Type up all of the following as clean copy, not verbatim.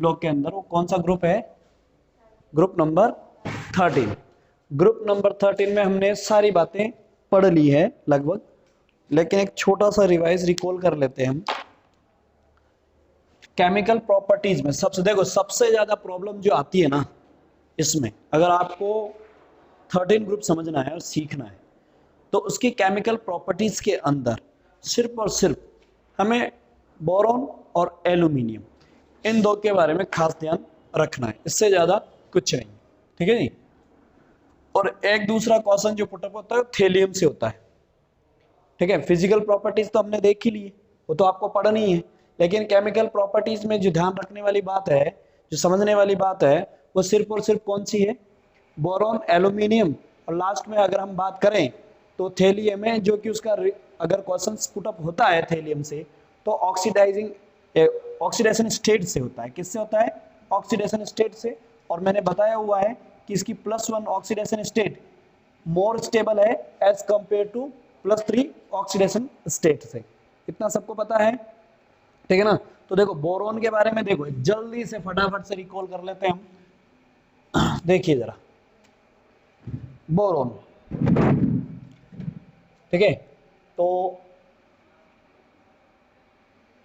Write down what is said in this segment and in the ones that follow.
Block के अंदर, वो कौन सा ग्रुप है? Group number 13। ग्रुप नंबर 13 में हमने सारी बातें पढ़ ली है लगभग, लेकिन एक छोटा सा रिवाइज रिकॉल कर लेते हैं हम। केमिकल प्रॉपर्टीज में सबसे ज्यादा प्रॉब्लम जो आती है ना इसमें, अगर आपको 13 ग्रुप समझना है और सीखना है तो उसकी केमिकल प्रॉपर्टीज के अंदर सिर्फ और सिर्फ हमें बोरॉन और एल्यूमिनियम, इन दो के बारे में खास ध्यान रखना है, इससे ज्यादा कुछ नहीं। ठीक है जी। और एक दूसरा क्वेश्चन जो पुटअप होता है थेलियम से होता है। ठीक है, फिजिकल प्रॉपर्टीज तो हमने देख ही ली है, वो तो आपको पढ़नी है, लेकिन केमिकल प्रॉपर्टीज में जो ध्यान रखने वाली बात है, जो समझने वाली बात है, वो सिर्फ और सिर्फ कौन सी है? बोरॉन, एल्यूमिनियम, और लास्ट में अगर हम बात करें तो थेलियम है, जो कि उसका अगर क्वेश्चन पुटअप होता है थेलियम से तो ऑक्सीडेशन स्टेट से होता है। किससे होता है? ऑक्सीडेशन स्टेट से। और मैंने बताया हुआ है कि इसकी +1 ऑक्सीडेशन स्टेट मोर स्टेबल है as compare to +3 oxidation state से। इतना सबको पता है? ठीक है ना। तो देखो बोरॉन के बारे में देखो जल्दी से फटाफट से रिकॉल कर लेते हैं हम। देखिए जरा बोरॉन। ठीक है, तो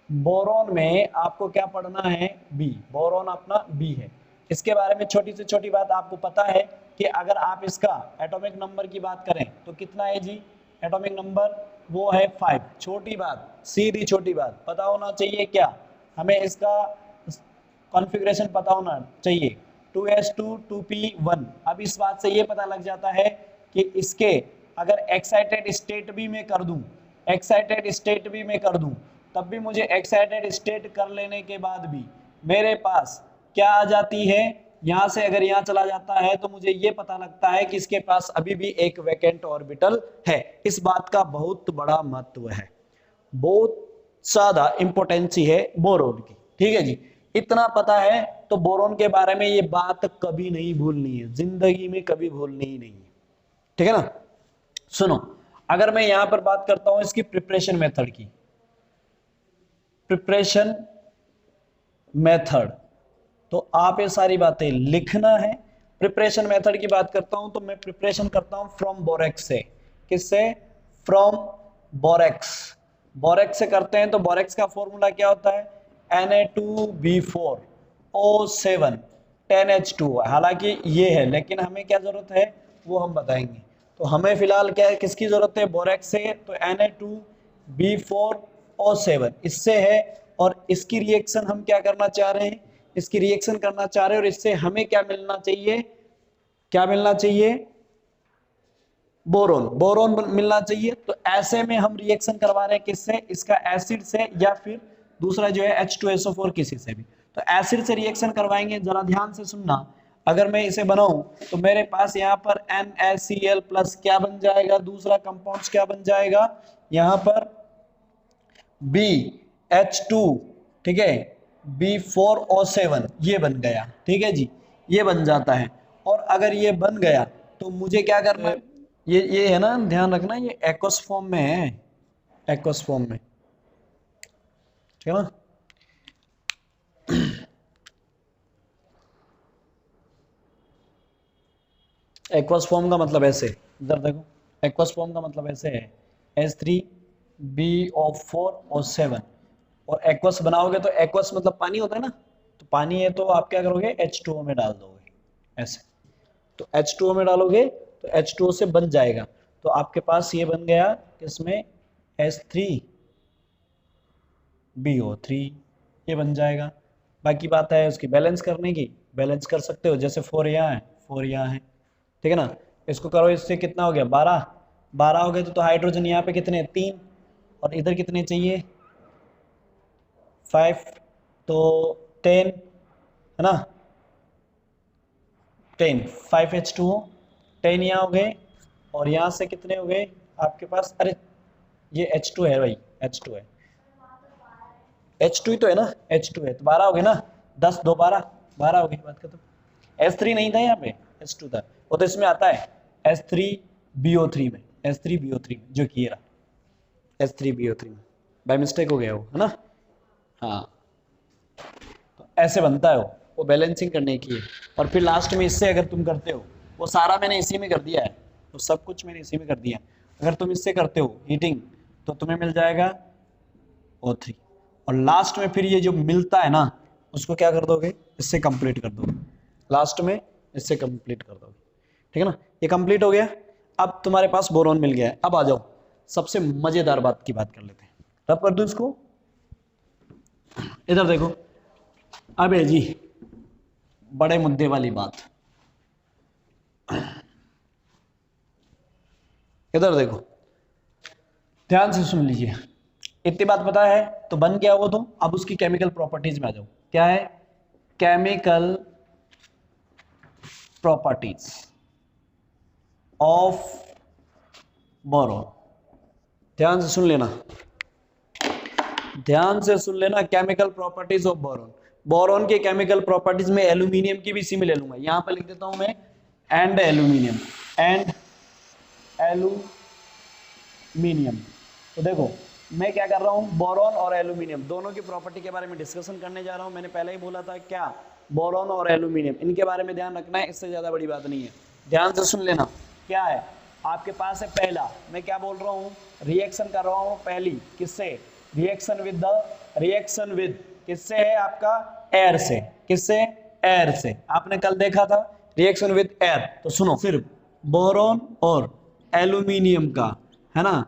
बोरॉन में आपको क्या पढ़ना है? बी। बोरॉन अपना बी है। इसके बारे में छोटी से छोटी बात आपको पता है कि अगर आप इसका एटॉमिक नंबर की बात करें तो कितना है जी? एटॉमिक नंबर वो है 5। छोटी बात, सीधी छोटी बात, पता होना चाहिए क्या? हमें इसका कॉन्फ़िगरेशन पता होना चाहिए, 2s2 2p1। अब इस बात से ये पता लग जाता है कि इसके अगर एक्साइटेड स्टेट भी मैं कर दूं, एक्साइटेड स्टेट भी मैं कर दूं, तब भी मुझे एक्साइटेड स्टेट कर लेने के बाद भी मेरे पास क्या आ जाती है? यहां से अगर यहां चला जाता है तो मुझे ये पता लगता है कि इसके पास अभी भी एक वैकेंट ऑर्बिटल है। इस बात का बहुत बड़ा महत्व है, बहुत ज्यादा इंपॉर्टेंसी है बोरॉन की। ठीक है जी, इतना पता है तो बोरॉन के बारे में ये बात कभी नहीं भूलनी है, जिंदगी में कभी भूलनी ही नहीं है। ठीक है ना। सुनो, अगर मैं यहां पर बात करता हूं इसकी प्रिपरेशन मेथड की, प्रिपरेशन मेथड, तो आप ये सारी बातें लिखना है। प्रिपरेशन मेथड की बात करता हूं तो मैं प्रिपरेशन करता हूं फ्रॉम बोरेक्स से। किससे? From borax. बोरेक्स से करते हैं तो बोरेक्स का फॉर्मूला क्या होता है? Na2B4O7 10H2। हालांकि ये है, लेकिन हमें क्या जरूरत है वो हम बताएंगे। तो हमें फिलहाल क्या है, किसकी जरूरत है? बोरेक्स से। तो Na2B4O7 इससे है, और इसकी रिएक्शन हम क्या करना चाह रहे हैं? इसकी रिएक्शन करना चाह रहे हैं, और इससे हमें क्या मिलना चाहिए? क्या मिलना चाहिए? बोरोन। बोरोन मिलना चाहिए। तो ऐसे में हम रिएक्शन करवा रहे हैं किससे? इसका एसिड से, या फिर दूसरा जो है H2SO4 किसी से भी। तो एसिड से रिएक्शन करवाएंगे। जरा ध्यान से सुनना, अगर मैं इसे बनाऊं तो मेरे पास यहाँ पर NaCl प्लस क्या बन जाएगा? दूसरा कंपाउंड क्या बन जाएगा? यहाँ पर BH2, ठीक है, B4O7 ये बन गया। ठीक है जी, ये बन जाता है। और अगर ये बन गया तो मुझे क्या करना है? ये है ना, ध्यान रखना, ये एक्वस फॉर्म में है, एक्वस फॉर्म में। ठीक है ना। एक्वस फॉर्म का मतलब ऐसे, इधर देखो, एक्वस फॉर्म का मतलब ऐसे है H3BO4O7। और एक्वस बनाओगे तो एक्वस मतलब पानी होता है ना, तो पानी है तो आप क्या करोगे? H2O में डाल दोगे ऐसे। तो H2O में डालोगे तो H2O से बन जाएगा। तो आपके पास ये बन गया इसमें H3BO3, ये बन जाएगा। बाकी बात है उसकी बैलेंस करने की, बैलेंस कर सकते हो, जैसे 4 यहाँ है 4 यहाँ है। ठीक है ना। इसको करो, इससे कितना हो गया? 12। 12 हो गए तो हाइड्रोजन यहाँ पे कितने? 3। और इधर कितने चाहिए? 5। तो 10 है ना, 10 5H2O, 10 यहाँ हो गए। और यहाँ से कितने हो गए आपके पास? अरे ये H2 है भाई, H2 है, H2 ही तो है ना, H2 है तो 12 हो गए ना। 10 2 12, 12 हो गई, बात खत्म। S3 नहीं था यहाँ पे, H2 था। वो तो इसमें आता है S3BO3 में, S3BO3 में, जो कि ये रहा S3BO3 में। बाय मिस्टेक हो गया वो, है ना। हाँ, तो ऐसे बनता है वो बैलेंसिंग करने की है। और फिर लास्ट में इससे अगर तुम करते हो, वो सारा मैंने इसी में कर दिया है, तो सब कुछ मैंने इसी में कर दिया है। अगर तुम इससे करते हो हीटिंग तो तुम्हें मिल जाएगा O3, और लास्ट में फिर ये जो मिलता है ना उसको क्या कर दोगे, इससे कंप्लीट कर दोगे, लास्ट में इससे कंप्लीट कर दोगे। ठीक है ना, ये कंप्लीट हो गया। अब तुम्हारे पास बोरॉन मिल गया है। अब आ जाओ सबसे मजेदार बात की बात कर लेते हैं। रब कर दो इसको, इधर देखो। अब है जी बड़े मुद्दे वाली बात, इधर देखो ध्यान से सुन लीजिए। इतनी बात पता है तो बन गया वो तो। अब उसकी केमिकल प्रॉपर्टीज में आ जाओ। क्या है, केमिकल प्रॉपर्टीज ऑफ बोरॉन। ध्यान से सुन लेना, ध्यान से सुन लेना, chemical properties of boron. Boron के केमिकल प्रॉपर्टीज में एल्यूमिनियम की भी इसी में ले लूंगा, यहां पर लिख देता हूं मैं एंड एल्यूमिनियम, एंड एल्यूमिनियम। तो देखो मैं क्या कर रहा हूं, बोरॉन और एल्यूमिनियम दोनों की प्रॉपर्टी के बारे में डिस्कशन करने जा रहा हूं। मैंने पहले ही बोला था क्या, बोरॉन और एल्यूमिनियम इनके बारे में ध्यान रखना है, इससे ज्यादा बड़ी बात नहीं है। ध्यान से सुन लेना। क्या है आपके पास है पहला, मैं क्या बोल रहा हूं, रिएक्शन कर रहा हूं पहली किससे, reaction with the, reaction with किससे है आपका, एयर से। किससे, एयर से। आपने कल देखा था रिएक्शन विद एयर। तो सुनो, सिर्फ बोरॉन और एल्यूमिनियम का है ना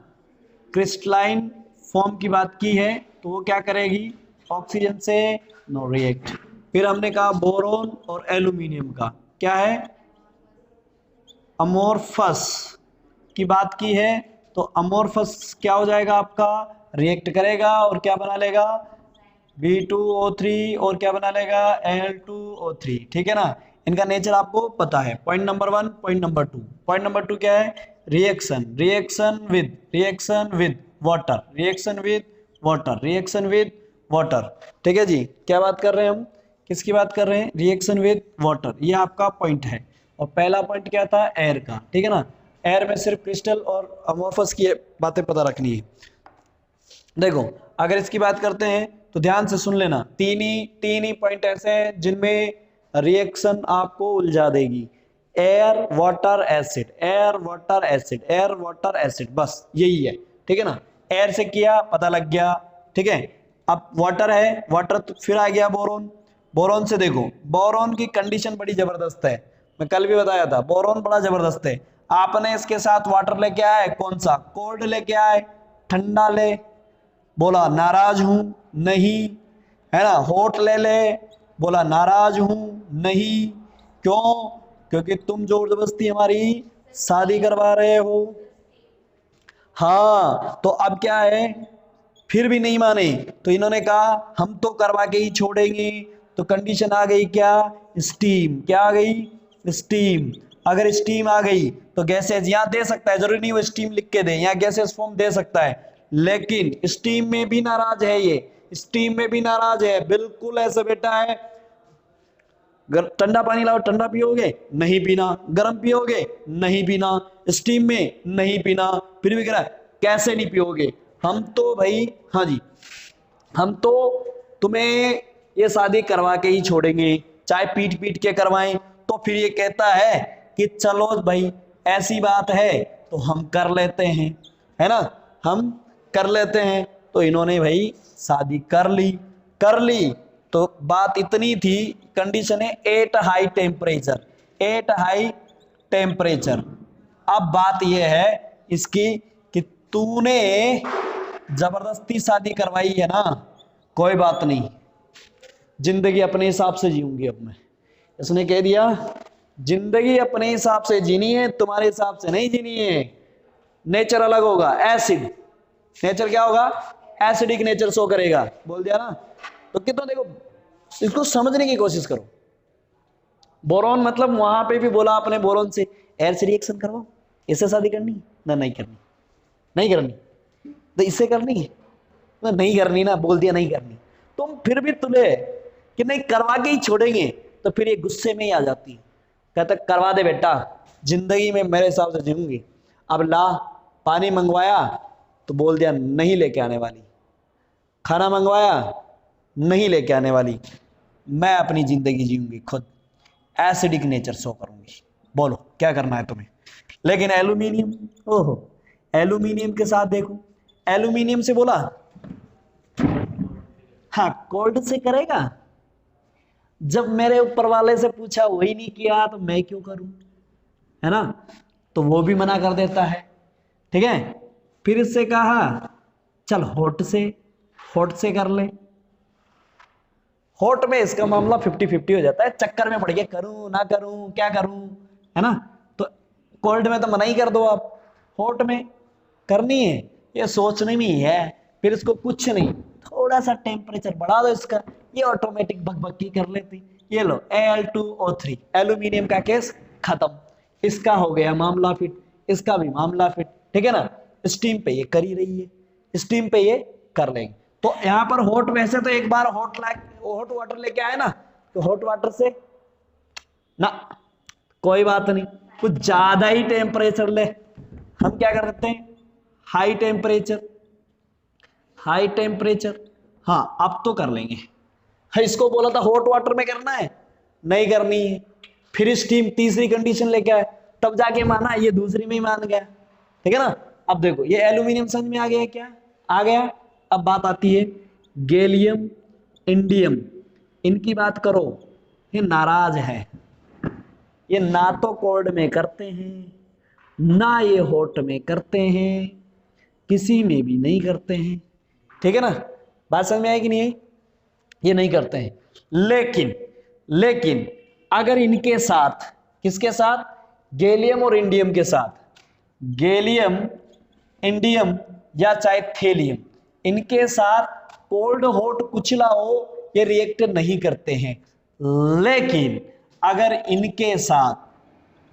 क्रिस्टलाइन फॉर्म की बात की है, तो वो क्या करेगी, ऑक्सीजन से नो रिएक्ट। फिर हमने कहा बोरॉन और एल्यूमिनियम का क्या है, अमोर्फस की बात की है, तो अमोर्फस क्या हो जाएगा आपका, रिएक्ट करेगा और क्या बना लेगा, B2O3 और क्या बना लेगा, Al2O3। ठीक है ना, इनका नेचर आपको पता है। Point number 1। Point number 2, point number 2 क्या है, reaction, reaction with water, reaction with water, reaction with water. ठीक है जी, क्या बात कर रहे हैं हम, किसकी बात कर रहे हैं, रिएक्शन विद वाटर, ये आपका पॉइंट है। और पहला पॉइंट क्या था, एयर का। ठीक है ना, एयर में सिर्फ क्रिस्टल और अमोर्फस की बातें पता रखनी है। देखो अगर इसकी बात करते हैं तो ध्यान से सुन लेना, तीन ही पॉइंट ऐसे हैं जिनमें रिएक्शन आपको उलझा देगी, air water acid, air water acid, air water acid, बस यही है। ठीक है ना, एयर से किया पता लग गया। ठीक है, अब वाटर है, वाटर तो फिर आ गया बोरॉन। बोरॉन से देखो, बोरॉन की कंडीशन बड़ी जबरदस्त है, मैं कल भी बताया था बोरॉन बड़ा जबरदस्त है। आपने इसके साथ वाटर लेके आए, कौन सा, कोल्ड लेके आए, ठंडा ले, बोला नाराज हूं, नहीं, है ना, हॉट ले ले, बोला नाराज हूं, नहीं, क्यों, क्योंकि तुम जबरदस्ती हमारी शादी करवा रहे हो। हाँ, तो अब क्या है, फिर भी नहीं माने, तो इन्होंने कहा हम तो करवा के ही छोड़ेंगे। तो कंडीशन आ गई क्या, स्टीम, क्या आ गई, स्टीम। अगर स्टीम आ गई तो गैसेज यहाँ दे सकता है, जरूरी नहीं वो स्टीम लिख के दे, यहाँ गैसेज फॉर्म दे सकता है, लेकिन स्टीम में भी नाराज है, ये स्टीम में भी नाराज है, बिल्कुल ऐसा बेटा है। ठंडा पानी लाओ, ठंडा पियोगे, नहीं पीना, गर्म पियोगे, नहीं पीना, स्टीम में नहीं पीना, फिर भी कह रहा है कैसे नहीं पियोगे, हम तो भाई, हाँ जी, हम तो तुम्हें ये शादी करवा के ही छोड़ेंगे, चाहे पीट पीट के करवाएं। तो फिर ये कहता है कि चलो भाई ऐसी बात है तो हम कर लेते हैं, है ना, हम कर लेते हैं। तो इन्होंने भाई शादी कर ली, कर ली। तो बात इतनी थी, कंडीशन है 8 हाई टेम्परेचर, 8 हाई टेम्परेचर। अब बात यह है इसकी कि तूने जबरदस्ती शादी करवाई है ना, कोई बात नहीं, जिंदगी अपने हिसाब से जीऊंगी अब मैं। इसने कह दिया जिंदगी अपने हिसाब से जीनी है, तुम्हारे हिसाब से नहीं जीनी है। नेचर अलग होगा, एसिड नेचर क्या होगा, एसिडिक नेचर शो करेगा, बोल दिया ना। तो कितना देखो, इसको समझने की कोशिश करो। बोरॉन मतलब वहां पे भी बोला आपने बोरॉन से एयर से रिएक्शन करवाओ, इससे शादी करनी ना, नहीं करनी, नहीं करनी, तो इससे करनी है ना, नहीं करनी ना, बोल दिया नहीं करनी। तुम फिर भी तुम्हें कि नहीं करवा के ही छोड़ेंगे, तो फिर ये गुस्से में ही आ जाती है, कहता करवा दे बेटा, जिंदगी में मेरे हिसाब से जीऊंगी। अब ला, पानी मंगवाया तो बोल दिया नहीं लेके आने वाली, खाना मंगवाया नहीं लेके आने वाली, मैं अपनी जिंदगी जीऊंगी खुद, एसिडिक नेचर शो करूंगी। बोलो क्या करना है तुम्हें। लेकिन एल्यूमिनियम, ओहो, एल्यूमिनियम के साथ देखो, एल्यूमिनियम से बोला हाँ कोल्ड से करेगा। जब मेरे ऊपर वाले से पूछा वही नहीं किया तो मैं क्यों करूं, है ना। तो वो भी मना कर देता है, ठीक है। फिर इससे कहा चल हॉट से कर ले। हॉट में इसका मामला 50-50 हो जाता है, चक्कर में पड़ गया करूं ना करूं क्या करूं, है ना। तो कोल्ड में तो मना ही कर दो आप, हॉट में करनी है, ये सोचने में ही है। फिर इसको कुछ नहीं, थोड़ा सा टेम्परेचर बढ़ा दो इसका, ये ऑटोमेटिक भगभगी कर लेती। ये लो Al2O3, एल्यूमिनियम का केस खत्म, इसका हो गया मामला फिट, इसका भी मामला फिट, ठीक है ना। स्टीम पे ये कर ही रही है, स्टीम पे ये कर लेंगे। तो यहाँ पर हॉट, वैसे तो एक बार हॉट वाटर लेके आए ना, तो हॉट वाटर से ना कोई बात नहीं, कुछ ज्यादा ही टेम्परेचर ले, हम क्या कर सकते हैं, हाई टेम्परेचर, हाँ अब तो कर लेंगे। हाँ, इसको बोला था हॉट वाटर में करना है, नहीं करनी है। फिर स्टीम तीसरी कंडीशन लेके आए, तब जाके माना, ये दूसरी में ही मान गया, ठीक है ना। अब देखो ये एल्यूमिनियम समझ में आ गया, क्या आ गया। अब बात आती है गैलियम इंडियम, इनकी बात करो, ये नाराज है, ये ना तो कोल्ड में करते हैं ना ये हॉट में करते हैं, किसी में भी नहीं करते हैं, ठीक है ना। बात समझ में आई कि नहीं आई, ये नहीं करते हैं। लेकिन अगर इनके साथ, किसके साथ, गैलियम और इंडियम के साथ, गैलियम इंडियम या चाहे थेलियम, इनके साथ कोल्ड हॉट कुछ लाओ ये रिएक्ट नहीं करते हैं। लेकिन अगर इनके साथ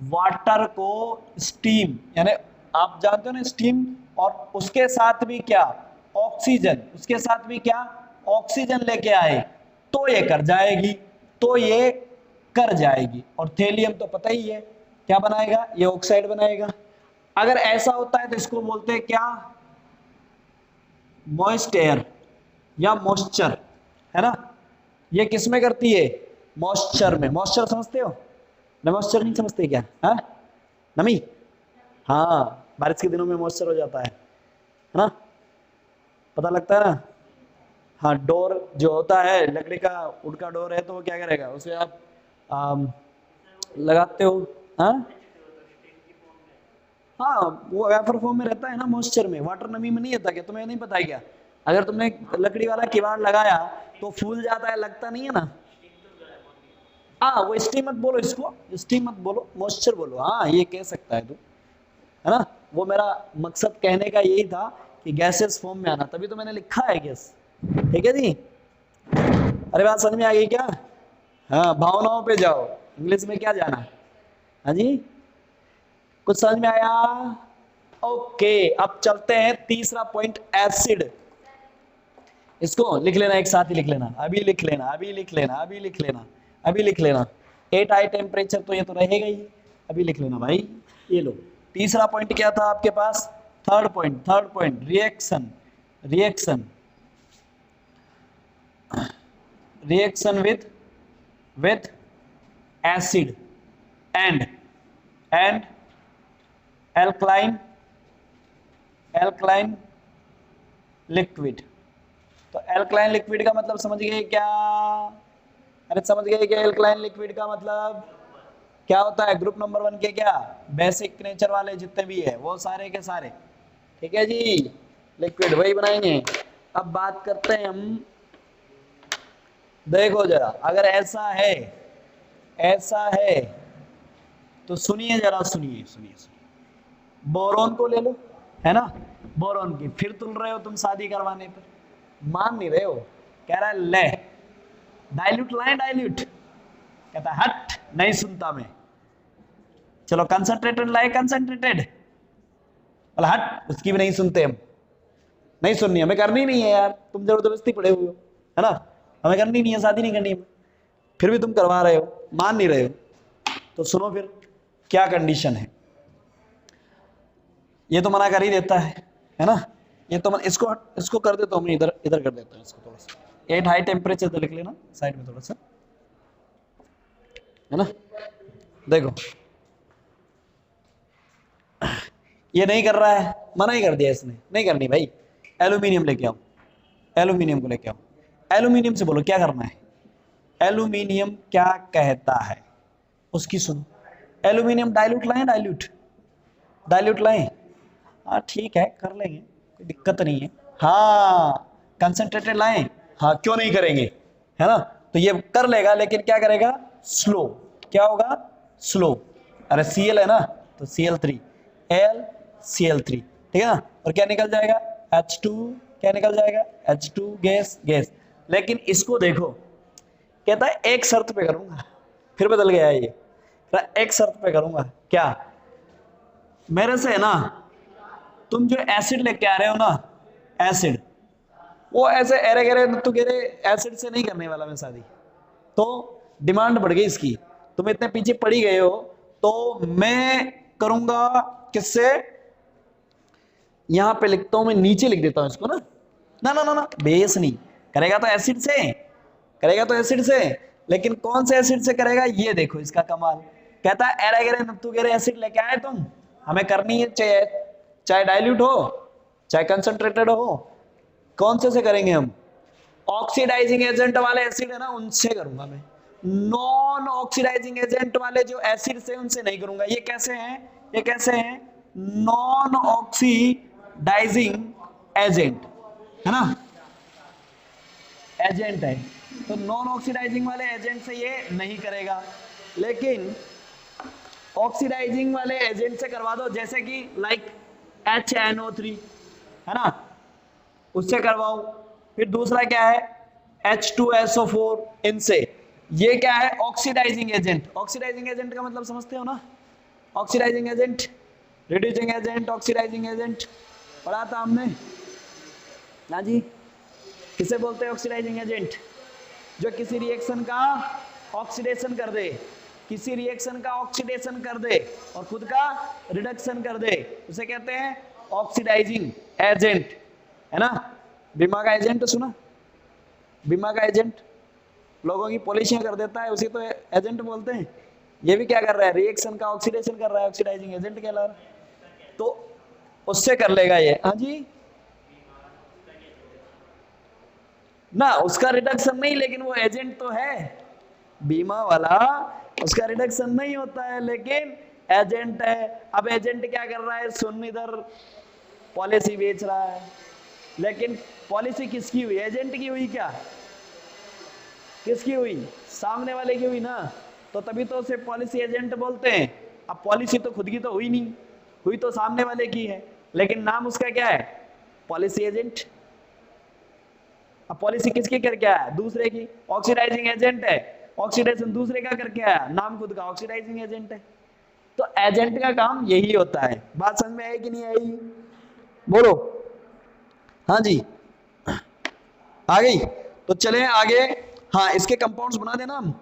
वाटर को स्टीम, यानी आप जानते हो ना स्टीम, और उसके साथ भी क्या ऑक्सीजन, उसके साथ भी क्या ऑक्सीजन लेके आए, तो ये कर जाएगी। और थेलियम तो पता ही है क्या बनाएगा, ये ऑक्साइड बनाएगा। अगर ऐसा होता है तो इसको बोलते हैं क्या, मॉइस्ट एयर या मॉइस्चर, है ना। ये किस में करती है, मॉइस्चर में। मॉइस्चर समझते हो ना, मॉइस्चर नहीं समझते क्या, है नमी, हाँ बारिश के दिनों में मॉइस्चर हो जाता है ना, पता लगता है ना। हाँ डोर जो होता है लकड़ी का, वुड का डोर है, तो वो क्या करेगा, उसे आप लगाते हो, हाँ वो वेपर फॉर्म में रहता है ना मॉइस्चर में, वाटर नमी में नहीं रहता क्या, तुम्हें नहीं पता है क्या। अगर तुमने लकड़ी वाला किवाड़ लगाया तो फूल जाता है, लगता नहीं है ना। हाँ वो स्टीम मत बोलो, इसको स्टीम मत बोलो, मॉइस्चर बोलो, हाँ ये कह सकता है तू, है ना। वो मेरा मकसद कहने का यही था कि गैसेस फॉर्म में आना, तभी तो मैंने लिखा है गैस, ठीक है जी। अरे बात समझ में आ गई क्या, हाँ भावनाओं पे जाओ, इंग्लिश में क्या जाना है, हाँ जी कुछ समझ में आया। ओके अब चलते हैं तीसरा पॉइंट, एसिड। इसको लिख लेना, एक साथ ही लिख लेना, अभी लिख लेना। 8 हाई टेम्परेचर तो ये तो रहेगा ही, अभी लिख लेना भाई। ये लो तीसरा पॉइंट क्या था आपके पास, third point reaction with acid and alkaline liquid. तो एल्कलाइन लिक्विड का मतलब समझ गए क्या, अरे समझ गए क्या, एल्कलाइन लिक्विड का मतलब क्या होता है, ग्रुप नंबर 1 के क्या बेसिक नेचर वाले जितने भी है वो सारे के सारे, ठीक है जी, लिक्विड वही बनाएंगे। अब बात करते हैं हम, देखो जरा अगर ऐसा है तो सुनिए जरा, सुनिए बोरोन को ले लो, है ना, बोरोन की फिर तुल रहे हो तुम शादी करवाने पर, मान नहीं रहे हो, कह रहा है ले डाइल्यूट लाए, डाइल्यूट कहता है हट नहीं सुनता मैं, चलो कंसंट्रेटेड लाए, कंसंट्रेटेड बोला हट उसकी भी नहीं सुनते हम, नहीं सुननी हमें, करनी नहीं है यार, तुम जबरदस्ती पड़े हुए हो, है ना, हमें करनी नहीं है, शादी नहीं करनी है, फिर भी तुम करवा रहे हो, मान नहीं रहे हो। तो सुनो फिर क्या कंडीशन है, ये तो मना कर ही देता है ना, ये तो इसको कर देता हूँ मैं, इधर कर देता हूँ इसको थोड़ा सा, 8 हाई टेम्परेचर तो लिख लेना साइड में थोड़ा सा, है ना। देखो ये नहीं कर रहा है, मना ही कर दिया इसने, नहीं करनी भाई। एल्यूमिनियम लेके आओ, एल्यूमिनियम को लेके आओ। एल्यूमिनियम से बोलो क्या करना है। एल्यूमिनियम क्या कहता है उसकी सुनो। एल्यूमिनियम डाइल्यूट लाएं, डाइल्यूट, डाइल्यूट लाएं। हाँ ठीक है कर लेंगे, कोई दिक्कत नहीं है। हाँ कंसंट्रेटेड लाएं, हाँ क्यों नहीं करेंगे, है ना। तो ये कर लेगा लेकिन क्या करेगा, स्लो। क्या होगा, स्लो। अरे Cl है ना, तो Cl3, एल Cl3, ठीक है ना। और क्या निकल जाएगा, H2, क्या निकल जाएगा, H2 गैस, गैस। लेकिन इसको देखो, कहता है एक शर्त पे करूंगा, फिर बदल गया ये, एक शर्त पे करूंगा। क्या, मेरे से है ना तुम जो एसिड लेके आ रहे हो ना, एसिड, वो ऐसे अरे गरे तू कह रहे एसिड से नहीं करने वाला मैं शादी। तो डिमांड बढ़ गई इसकी, तुम इतने पीछे पड़ी गए हो, तो मैं करूंगा किससे, यहां पे लिखता हूं मैं, नीचे लिख देता हूं इसको ना। ना ना ना ना बेस नहीं, करेगा तो एसिड से, करेगा तो एसिड से, लेकिन कौन से एसिड से करेगा ये देखो इसका कमाल। कहता है अरे गरे तू कह रहे एसिड लेके आए तुम, हमें करनी है, चाहे चाहे डाइल्यूट हो चाहे कंसंट्रेटेड हो, कौन से करेंगे हम, ऑक्सीडाइजिंग एजेंट वाले एसिड है ना उनसे करूंगा मैं। नॉन ऑक्सीडाइजिंग एजेंट वाले जो एसिड से उनसे नहीं करूंगा। ये कैसे हैं, ये कैसे हैं, नॉन ऑक्सीडाइजिंग एजेंट, है ना, एजेंट है। तो नॉन ऑक्सीडाइजिंग वाले एजेंट से ये नहीं करेगा, लेकिन ऑक्सीडाइजिंग वाले एजेंट से करवा दो, जैसे कि लाइक HNO3, है ना, उससे करवाओ। फिर दूसरा क्या है, H2SO4, इनसे। ये क्या है, ऑक्सीडाइजिंग एजेंट। ऑक्सीडाइजिंग एजेंट का मतलब समझते हो ना, oxidising agent, reducing agent, oxidising agent पढ़ा था हमने ना जी। किसे बोलते हैं ऑक्सीडाइजिंग एजेंट, जो किसी रिएक्शन का ऑक्सीडेशन कर दे, किसी रिएक्शन का ऑक्सीडेशन कर दे और खुद का रिडक्शन कर दे, उसे कहते हैं ऑक्सीडाइजिंग एजेंट, है ना। बीमा का एजेंट सुना, बीमा का एजेंट लोगों की पॉलिशियां कर देता है, उसी तो एजेंट बोलते हैं। ये भी क्या कर रहा है, रिएक्शन का ऑक्सीडेशन कर रहा है, ऑक्सीडाइजिंग एजेंट कहला रहा है। तो उससे कर लेगा ये, हाँ जी ना, उसका रिडक्शन नहीं, लेकिन वो एजेंट तो है बीमा वाला, उसका रिडक्शन नहीं होता है लेकिन एजेंट है। अब एजेंट क्या कर रहा है, सुन, इधर पॉलिसी बेच रहा है, लेकिन पॉलिसी किसकी हुई, एजेंट की हुई क्या, किसकी हुई, सामने वाले की हुई ना, तो तभी तो उसे पॉलिसी एजेंट बोलते हैं। अब पॉलिसी तो खुद की तो हुई नहीं, हुई तो सामने वाले की है, लेकिन नाम उसका क्या है, पॉलिसी एजेंट। अब पॉलिसी किसकी करके आया, दूसरे की, ऑक्सीडाइजिंग एजेंट है, ऑक्सीडेशन दूसरे का करके आया, नाम खुद का ऑक्सीडाइजिंग एजेंट है। तो एजेंट का काम यही होता है। बात समझ में आई कि नहीं आई, बोलो, हाँ जी आ गई। तो चले आगे, हाँ इसके कंपाउंड्स बना देना हम।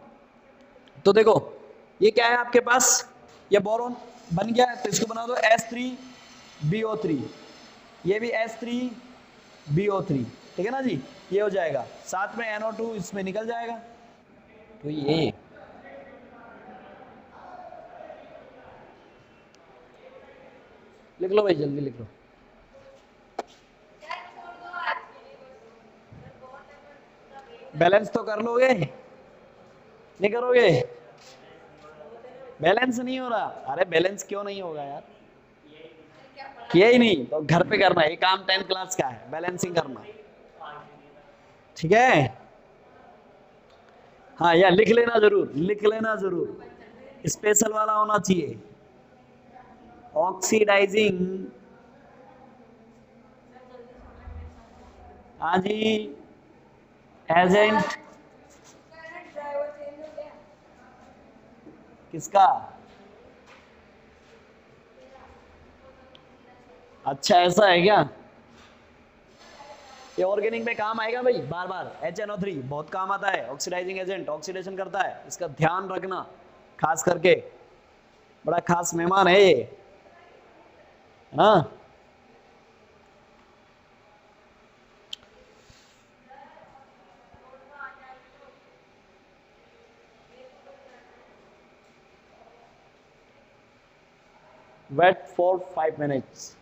तो देखो ये क्या है आपके पास, ये बोरोन बन गया है, तो इसको बना दो H3BO3, ये भी H3BO3, ठीक है ना जी, ये हो जाएगा, साथ में NO2 इसमें निकल जाएगा। तो ये लिख लो भाई, जल्दी लिख लो। बैलेंस तो कर लोगे, नहीं करोगे, बैलेंस नहीं हो रहा, अरे बैलेंस क्यों नहीं होगा यार, किया ही नहीं तो घर पे करना है, ये काम 10th क्लास का है, बैलेंसिंग करना, ठीक है। हाँ यार लिख लेना जरूर, लिख लेना जरूर, स्पेशल वाला होना चाहिए, ऑक्सीडाइजिंग, हाँ जी, एजेंट किसका, अच्छा ऐसा है क्या, ये ऑर्गेनिक में काम आएगा भाई बार बार। HNO3 बहुत काम आता है, ऑक्सीडाइजिंग एजेंट, ऑक्सीडेशन करता है, इसका ध्यान रखना खास करके, बड़ा खास मेहमान है ये, हाँ। Wait for 5 minutes.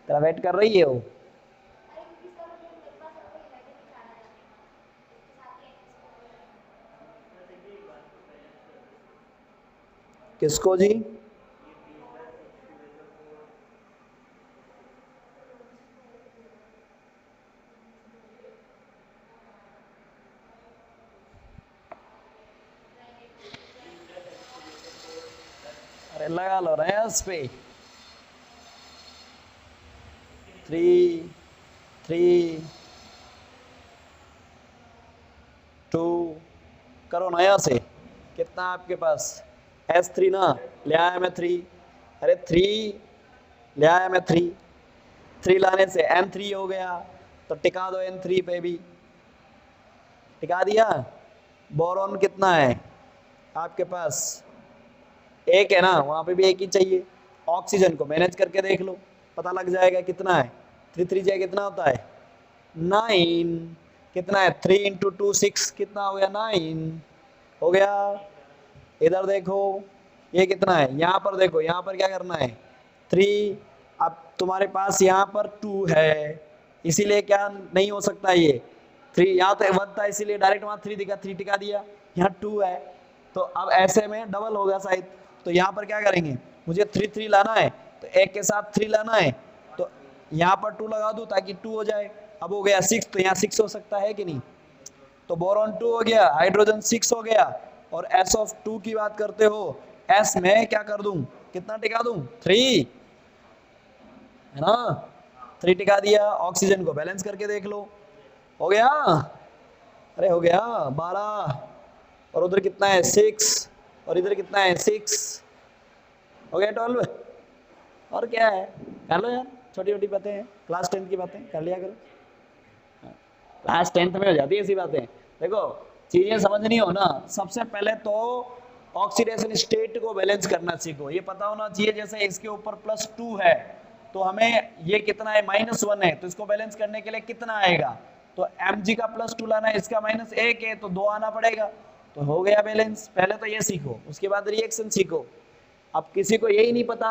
तेरा वेट कर रही है वो। किसको जी? अरे लगा लो रहे हैं उस पे। 3 3 2 करो ना यहाँ से। कितना आपके पास? S3 ना, ले आया मैं 3। अरे 3 ले आया मैं 3 लाने से N3 हो गया, तो टिका दो N3 पे भी। टिका दिया। बोरॉन कितना है आपके पास? एक है ना, वहां पे भी एक ही चाहिए। ऑक्सीजन को मैनेज करके देख लो, पता लग जाएगा कितना है। 3 3 जा कितना होता है? 9। कितना है? 3 इंटू 2 6, कितना हो गया? 9 हो गया। इधर देखो, ये कितना है? यहाँ पर देखो, यहाँ पर क्या करना है? 3। अब तुम्हारे पास यहाँ पर 2 है, इसीलिए क्या नहीं हो सकता ये 3, यहाँ तो 1 था इसीलिए डायरेक्ट वहां 3 दिखा, 3 टिका दिया। यहाँ 2 है, तो अब ऐसे में डबल होगा शायद। तो यहाँ पर क्या करेंगे? मुझे 3 3 लाना है, तो एक के साथ 3 लाना है, तो यहाँ पर 2 लगा दूं ताकि 2 हो जाए। अब हो गया 6, तो यहाँ 6 हो सकता है कि नहीं? तो बोरॉन 2 हो गया, हाइड्रोजन 6 हो गया। और SO2 की बात करते हो, S में क्या कर दूं? कितना टिका दूं? 3 है ना, 3 टिका दिया। ऑक्सीजन को बैलेंस करके देख लो, हो गया। अरे हो गया 12, और उधर कितना है? 6, और इधर कितना है? 6, हो गया 12। और क्या है? कर लो यार, छोटी छोटी बातें हैं, क्लास 10 की बातें कर लिया करो। क्लास 10th में हो जाती है ऐसी बातें। देखो, चीजें समझनी हो ना, सबसे पहले तो ऑक्सीडेशन स्टेट को बैलेंस करना सीखो। ये पता होना चाहिए, जैसे इसके ऊपर +2 है, तो हमें ये कितना है? -1 है, तो इसको बैलेंस करने के लिए कितना आएगा? तो Mg का +2 लाना है, इसका -1 है, तो 2 आना पड़ेगा। तो हो गया बैलेंस। पहले तो ये सीखो, उसके बाद रिएक्शन सीखो। अब किसी को यही नहीं पता,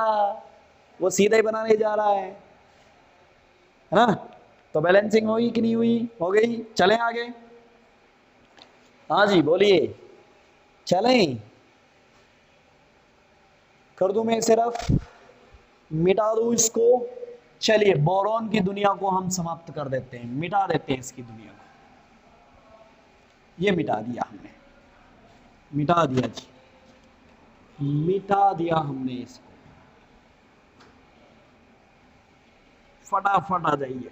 वो सीधा ही बनाने जा रहा है ना। तो बैलेंसिंग हुई कि नहीं हुई? हो गई। चलें आगे? हाँ जी बोलिए। चलें? कर दूं मैं इसे रफ, मिटा दूं इसको? चलिए, बोरॉन की दुनिया को हम समाप्त कर देते हैं, मिटा देते हैं इसकी दुनिया को। ये मिटा दिया हमने, मिटा दिया जी, मिटा दिया हमने इसको। फटाफट आ जाइए,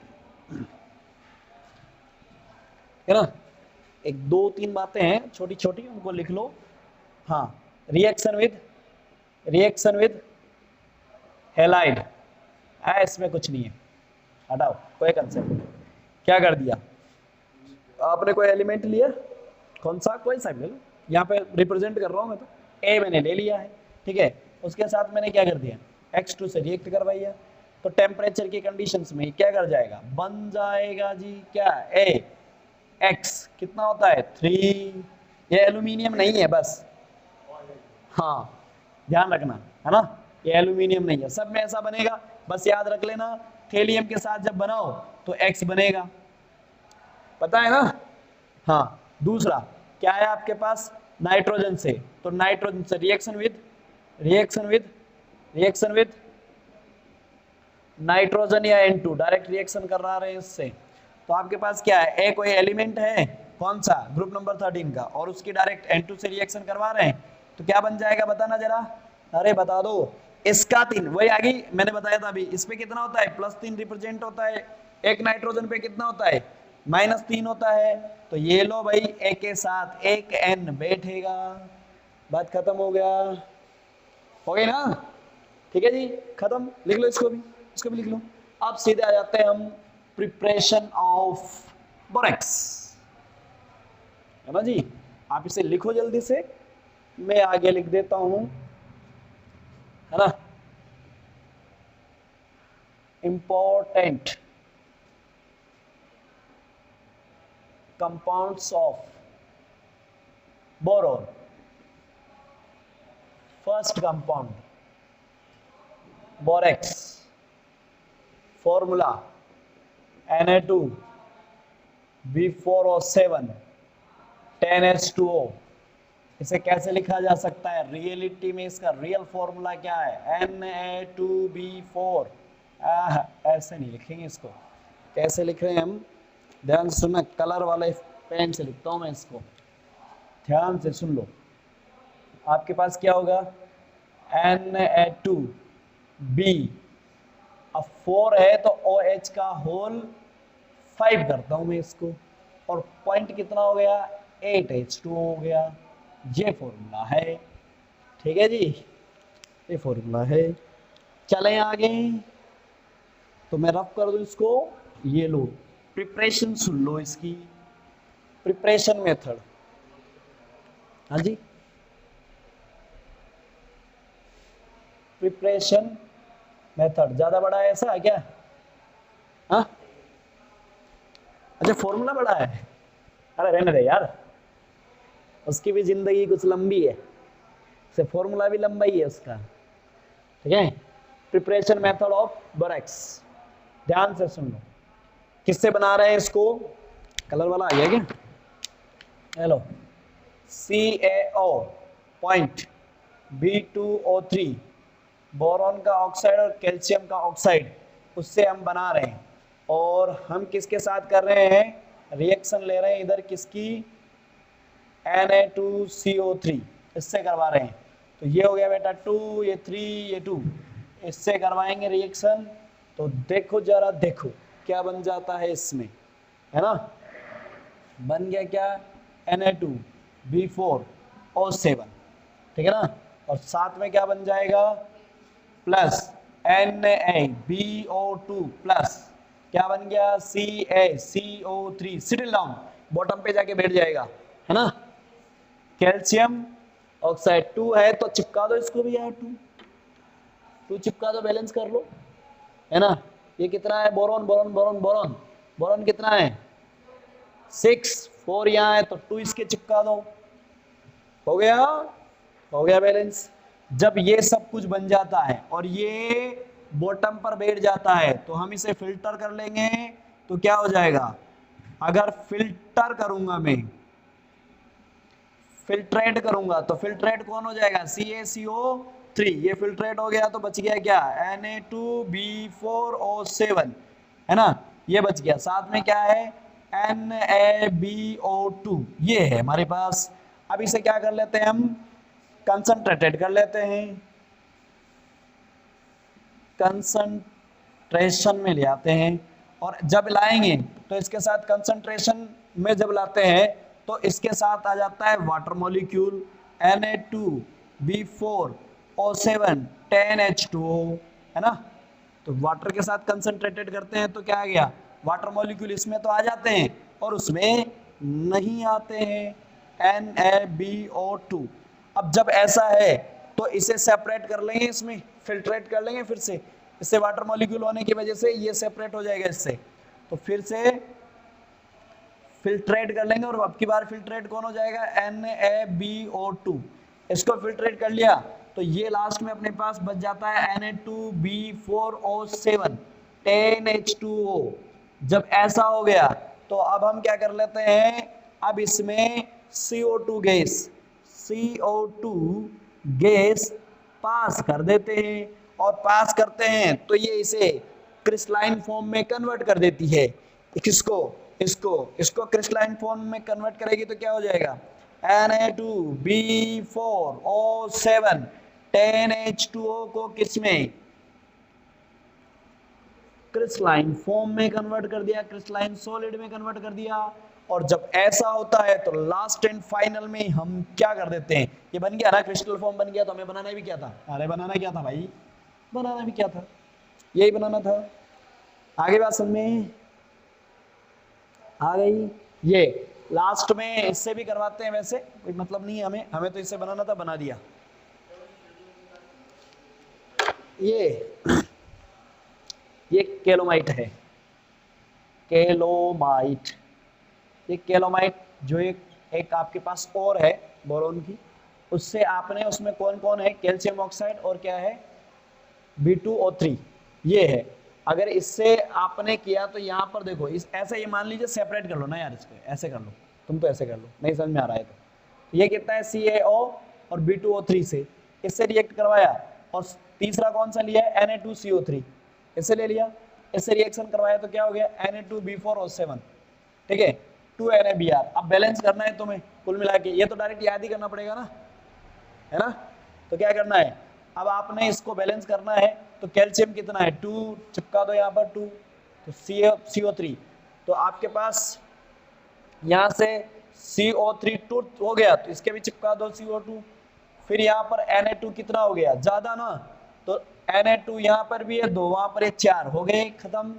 है ना। एक 2 3 बातें हैं छोटी छोटी, उनको लिख लो। हाँ, रिएक्शन विद हेलाइड है, इसमें कुछ नहीं है, हटाओ, कोई कंसेप्ट नहीं। क्या कर दिया आपने? कोई एलिमेंट लिया, कौन सा? कोई सा ले लो, यहाँ पे रिप्रेजेंट कर रहा हूँ मैं, तो ए मैंने ले लिया है, ठीक है। उसके साथ मैंने क्या कर दिया? X2 से रिएक्ट करवाइया, तो टेम्परेचर की कंडीशंस में क्या कर जाएगा? बन जाएगा जी क्या? ए X कितना होता है? 3। ये एल्यूमिनियम नहीं है बस, हाँ ध्यान रखना, है ना। ये एल्यूमिनियम नहीं है, सब में ऐसा बनेगा, बस याद रख लेना। थेलियम के साथ जब बनाओ तो X बनेगा, पता है ना। हाँ, दूसरा क्या है आपके पास? नाइट्रोजन से, तो नाइट्रोजन से रिएक्शन विद नाइट्रोजन या N2, डायरेक्ट रिएक्शन कर रहा है इससे। तो आपके पास क्या है? एक कोई एलिमेंट है, कौन सा? ग्रुप नंबर 13 का, और उसकी डायरेक्ट N2 से रिएक्शन करवा रहे हैं, तो क्या बन जाएगा? बताना जरा। अरे बता दो। इसका 3, वही आगे मैंने बताया था अभी। इस पे कितना होता है? +3 रिप्रेजेंट होता है। एक नाइट्रोजन पे कितना होता है? -3 होता है। तो ये लो भाई, एक के साथ एक N बैठेगा, बात खत्म हो गया, हो गई ना। ठीक है जी, खत्म। लिख लो इसको भी, इसको भी लिख लो। अब सीधे आ जाते हैं हम प्रिपरेशन ऑफ बोरेक्स, है ना जी। आप इसे लिखो जल्दी से, मैं आगे लिख देता हूं, है ना। Important compounds of boron. First compound borax, formula Na2B4O7 10H2O। इसे कैसे लिखा जा सकता है? रियलिटी में इसका रियल फॉर्मूला क्या है? Na2B4। ऐसे नहीं लिखेंगे इसको। कैसे लिख रहे हैं हम? ध्यान से सुनना, कलर वाले पेन से लिखता हूं मैं इसको, ध्यान से सुन लो। आपके पास क्या होगा? Na2B, अब 4 है तो OH का होल 5 करता हूं मैं इसको, और पॉइंट कितना हो गया? 8H2O हो गया। ये फॉर्मूला है, ठीक है जी, ये फॉर्मूला है। चलें आगे, तो मैं रफ कर दूं इसको। ये लो, प्रिपरेशन सुन लो इसकी, प्रिपरेशन मेथड। हाँ जी, प्रिपरेशन मेथड ज्यादा बड़ा है ऐसा है क्या? हाँ, अच्छा फॉर्मूला बड़ा है। अरे रहने दे यार, उसकी भी जिंदगी कुछ लंबी है, से फॉर्मूला भी लंबा ही है उसका, ठीक है। प्रिपरेशन मेथड ऑफ बोरेक्स, ध्यान से सुन लो। किससे बना रहे हैं इसको? कलर वाला आ गया क्या? Hello, CaO point B2O3, boron का ऑक्साइड और कैल्शियम का ऑक्साइड, उससे हम बना रहे हैं। और हम किसके साथ कर रहे हैं? रिएक्शन ले रहे हैं इधर किसकी? Na2CO3, इससे करवा रहे हैं। तो ये हो गया बेटा 2, ये 3, ये 2, इससे करवाएंगे रिएक्शन। तो देखो जरा, देखो क्या बन जाता है इसमें, है ना? बन गया क्या? Na2B4O7, ठीक है ना? और साथ में क्या बन जाएगा? प्लस NaBO2 प्लस क्या बन गया? CaCO3। सिटिल डाउन, बॉटम पे जाके बैठ जाएगा, है ना? कैल्शियम ऑक्साइड 2 है तो चिपका दो इसको भी यार, 2 चिपका दो, बैलेंस कर लो, है ना? ये कितना है? Boron boron boron boron, boron कितना है? 6, 4 यहाँ है तो 2 इसके चिपका दो, हो गया, हो गया बैलेंस। जब ये सब कुछ बन जाता है और ये बॉटम पर बैठ जाता है तो हम इसे फिल्टर कर लेंगे। तो क्या हो जाएगा? अगर फिल्टर करूंगा मैं, फिल्ट्रेट करूंगा, तो फिल्ट्रेट कौन हो जाएगा? CaCO3। ये फिल्ट्रेट हो गया तो बच गया क्या? Na2B4O7, है ना? ये बच गया। साथ में क्या है? NaBO2, ये है हमारे पास। अब इसे क्या कर लेते हैं हम? कंसंट्रेटेड कर लेते हैं, कंसंट्रेशन में ले आते हैं। और जब लाएंगे तो इसके साथ कंसंट्रेशन में जब लाते हैं तो इसके साथ आ जाता है वाटर मॉलिक्यूल Na2B4O7 10H2O, है ना? तो वाटर के साथ कंसंट्रेटेड करते हैं तो क्या आ गया? वाटर मॉलिक्यूल इसमें तो आ जाते हैं और उसमें नहीं आते हैं, NaBO2। अब जब ऐसा है तो इसे सेपरेट कर लेंगे, इसमें फिल्ट्रेट कर लेंगे फिर से, इससे वाटर मॉलिक्यूल होने की वजह से ये सेपरेट हो जाएगा इससे, तो फिर से फिल्ट्रेट कर लेंगे। और अब की बार फिल्ट्रेट कौन हो जाएगा? NaBO2। इसको फिल्ट्रेट कर लिया तो ये लास्ट में अपने पास बच जाता है Na2B4O7 10H2O। जब ऐसा हो गया तो अब हम क्या कर लेते हैं? अब इसमें CO2 गैस पास कर देते हैं, और पास करते हैं तो ये इसे क्रिस्टलाइन फॉर्म में कन्वर्ट कर देती है। किसको? इसको क्रिस्टलाइन फॉर्म में कन्वर्ट करेगी तो क्या हो जाएगा? Na2B4O7 10H2O को किसमें? क्रिस्टलाइन फॉर्म में कन्वर्ट कर दिया, क्रिस्टलाइन सॉलिड में कन्वर्ट कर दिया। और जब ऐसा होता है तो लास्ट एंड फाइनल में हम क्या कर देते हैं? ये बन गया ना, क्रिस्टल फॉर्म बन गया, तो हमें बनाना भी क्या था? अरे बनाना क्या था भाई? बनाना भी क्या था? यही बनाना था। आगे बात समझ में आ गई? ये लास्ट में इससे भी करवाते हैं, वैसे कोई मतलब नहीं है हमें तो इससे बनाना था, बना दिया। ये केलोमाइट है, केलोमाइट, ये कैलोमाइट जो एक आपके पास और है बोरोन की, उससे आपने उसमें कौन कौन है, कैल्शियम ऑक्साइड और क्या है B2O3 ये है। अगर इससे आपने किया तो यहाँ पर देखो इस ऐसे, ये मान लीजिए सेपरेट कर लो ना यार, इसको ऐसे कर लो, तुम तो ऐसे कर लो, नहीं समझ में आ रहा है तो ये कितना है CaO और B2O3 से इससे रिएक्ट करवाया, और तीसरा कौन सा लिया है Na2CO3 इससे ले लिया, इससे रिएक्शन करवाया तो क्या हो गया Na2B4O7, ठीक है 2NaBr। अब बैलेंस करना है तुम्हें कुल मिला के, ये तो डायरेक्ट याद ही करना पड़ेगा ना, है ना। तो क्या करना है, अब आपने इसको बैलेंस करना है, तो कैल्शियम कितना है 2, चिपका दो यहाँ पर 2, तो CO3, तो आपके पास यहाँ से CO3 2 हो गया, तो इसके भी चिपका दो CO2, फिर यहाँ पर Na2 कितना हो गया ज्यादा ना, तो Na2 यहाँ पर भी है 2, वहां पर है 4, हो गए खत्म,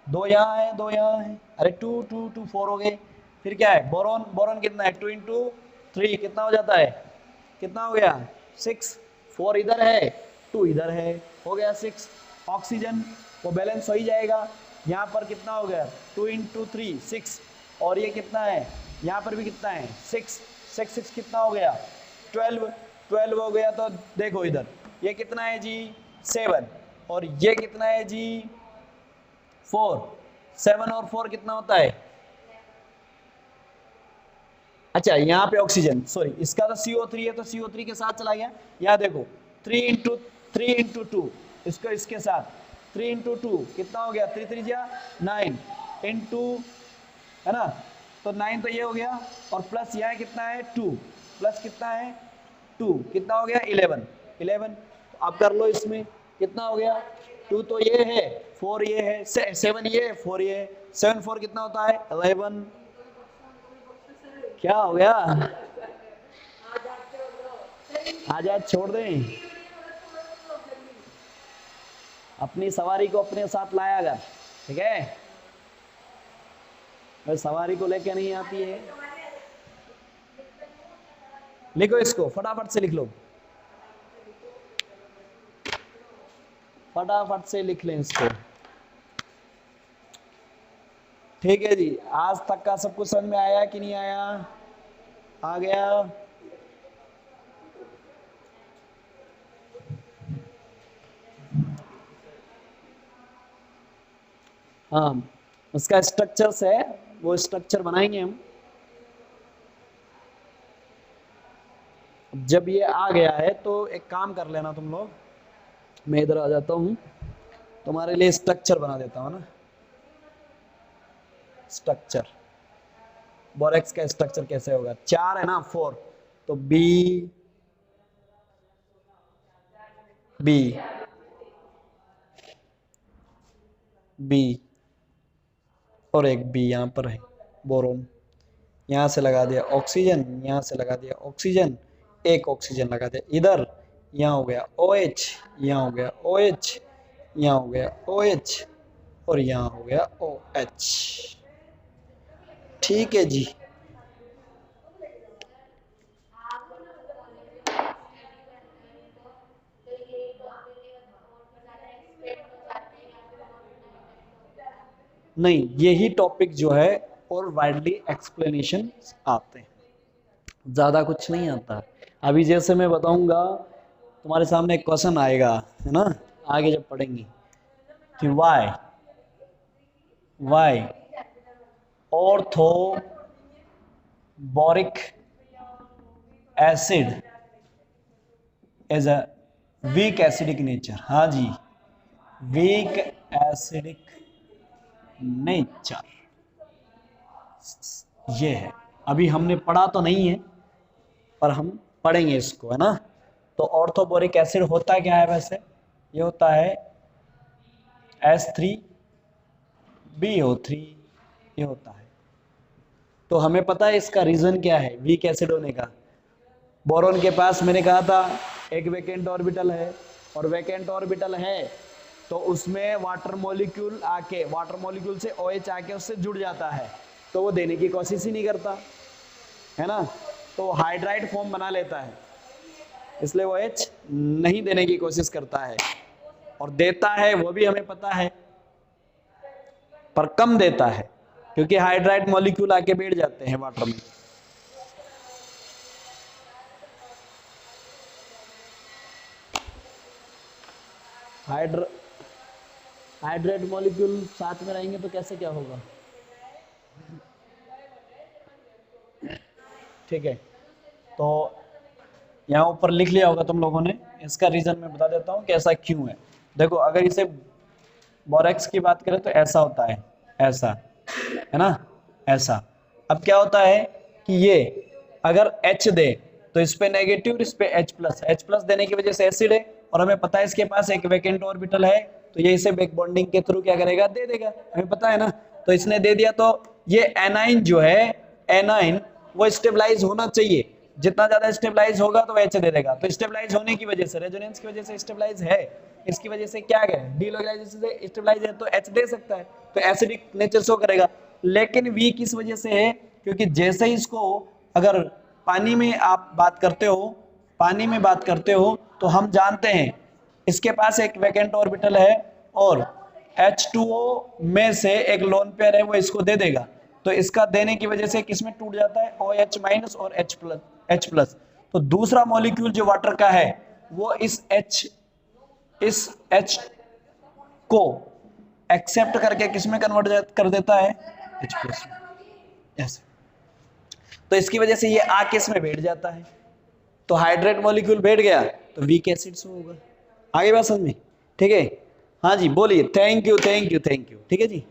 2 यहाँ है 2 यहाँ है, अरे 2 2 2 4 हो गए। फिर क्या है बोरॉन, बोरॉन कितना है 2 इंटू 3 कितना हो जाता है, कितना हो गया 6, 4 इधर है 2 इधर है, हो गया 6। ऑक्सीजन वो बैलेंस हो ही जाएगा, यहाँ पर कितना हो गया 2 इंटू 3 6, और ये कितना है यहाँ पर भी कितना है 6 6 6 कितना हो गया 12 12 हो गया। तो देखो इधर ये कितना है जी 7, और ये कितना है जी 4, 7 और 4 कितना होता है, अच्छा यहाँ पे ऑक्सीजन, सॉरी इसका तो CO3 है तो CO3 के साथ चला गया, यहाँ देखो 3 इंटू 2 इसको इसके साथ 3 इंटू 2 कितना हो गया 3 3 जा 9 इंटू, है ना, तो 9 तो ये हो गया, और प्लस यहाँ कितना है 2, प्लस कितना है 2 कितना हो गया 11 11, तो आप कर लो इसमें कितना हो गया 2 तो ये है 4 ये है 7 ये है 4 ये है 7 4 कितना होता है 11, क्या हो गया आजाद छोड़ दें, अपनी सवारी को अपने साथ लाया अगर, ठीक है, अगर सवारी को लेके नहीं आती है, लिखो इसको फटाफट से लिख लो, फटाफट से लिख लें इसको, ठीक है जी। आज तक का सब कुछ समझ में आया कि नहीं आया, आ गया, हाँ उसका स्ट्रक्चर्स है, वो स्ट्रक्चर बनाएंगे हम, जब ये आ गया है तो एक काम कर लेना तुम लोग, मैं इधर आ जाता हूँ, तुम्हारे लिए स्ट्रक्चर बना देता हूँ ना, स्ट्रक्चर बोरेक्स का स्ट्रक्चर कैसे होगा, 4 है ना 4, तो बी बी बी और एक बी यहाँ पर है बोरोन, यहाँ से लगा दिया ऑक्सीजन, यहाँ से लगा दिया ऑक्सीजन, एक ऑक्सीजन लगा दिया इधर, यहाँ हो गया OH, यहाँ हो गया OH, यहाँ हो गया OH, और यहाँ हो गया OH, ठीक है जी। नहीं यही टॉपिक जो है और वाइडली एक्सप्लेनेशन आते हैं, ज्यादा कुछ नहीं आता। अभी जैसे मैं बताऊंगा तुम्हारे सामने एक क्वेश्चन आएगा, है ना, आगे जब पढ़ेंगे कि why ortho boric acid as a weak acidic nature, हाँ जी वीक एसिडिक नेचर, ये है, अभी हमने पढ़ा तो नहीं है पर हम पढ़ेंगे इसको, है ना। तो ऑर्थोबोरिक एसिड होता क्या है वैसे, ये होता है H3BO3, ये होता है। तो हमें पता है इसका रीजन क्या है वीक एसिड होने का, बोरॉन के पास मैंने कहा था एक वैकेंट ऑर्बिटल है, और वैकेंट ऑर्बिटल है तो उसमें वाटर मॉलिक्यूल आके, वाटर मॉलिक्यूल से OH आके उससे जुड़ जाता है, तो वो देने की कोशिश ही नहीं करता, है ना, तो हाइड्राइड फॉर्म बना लेता है, इसलिए वो H नहीं देने की कोशिश करता है, और देता है वो भी हमें पता है पर कम देता है, क्योंकि हाइड्राइड मॉलिक्यूल आके बैठ जाते हैं वाटर में। हाइड्रेट मॉलिक्यूल साथ में रहेंगे तो कैसे क्या होगा? ठीक है, तो यहाँ ऊपर लिख लिया होगा तुम लोगों ने, इसका रीजन मैं बता देता हूँ कि ऐसा क्यों है। देखो अगर इसे बोरेक्स की बात करें तो ऐसा होता है, ऐसा है ना, ऐसा। अब क्या होता है कि ये अगर H दे तो इस पे नेगेटिव, इस पे H प्लस देने की वजह से एसिड है, और हमें पता है इसके पास एक वैकेंट ऑर्बिटल है, तो ये इसे बैक बॉन्डिंग के थ्रू क्या करेगा, दे देगा, हमें पता है ना। तो इसने दे दिया, तो ये एनाइन जो है, एनाइन वो स्टेबलाइज होना चाहिए, जितना ज्यादा स्टेबलाइज होगा तो H दे देगा। तो स्टेबलाइज होने की वजह से, रेजोनेंस की वजह से स्टेबलाइज है, इसकी वजह से क्या है, डीलोगलाइजेशन से स्टेबलाइज है, तो H दे सकता है, तो एसिडिक नेचर शो करेगा। लेकिन V किस वजह से है, क्योंकि जैसे ही इसको अगर पानी में आप बात करते हो, पानी में बात करते हो, तो हम जानते हैं इसके पास एक वैकेंट ऑर्बिटल है, और H2O में से एक लोन पेयर है, वो इसको दे देगा। तो इसका देने की वजह से किसमें टूट जाता है, OH माइनस और H प्लस। तो दूसरा मॉलिक्यूल जो वाटर का है वो इस H को एक्सेप्ट करके किसमें कन्वर्ट कर देता है, H प्लस में, ऐसे। तो इसकी वजह से ये आके इसमें बैठ जाता है, तो हाइड्रेट मॉलिक्यूल बैठ गया तो वीक एसिड से होगा। आगे बात समझ में? ठीक है, हाँ जी बोलिए। Thank you thank you thank you. ठीक है जी।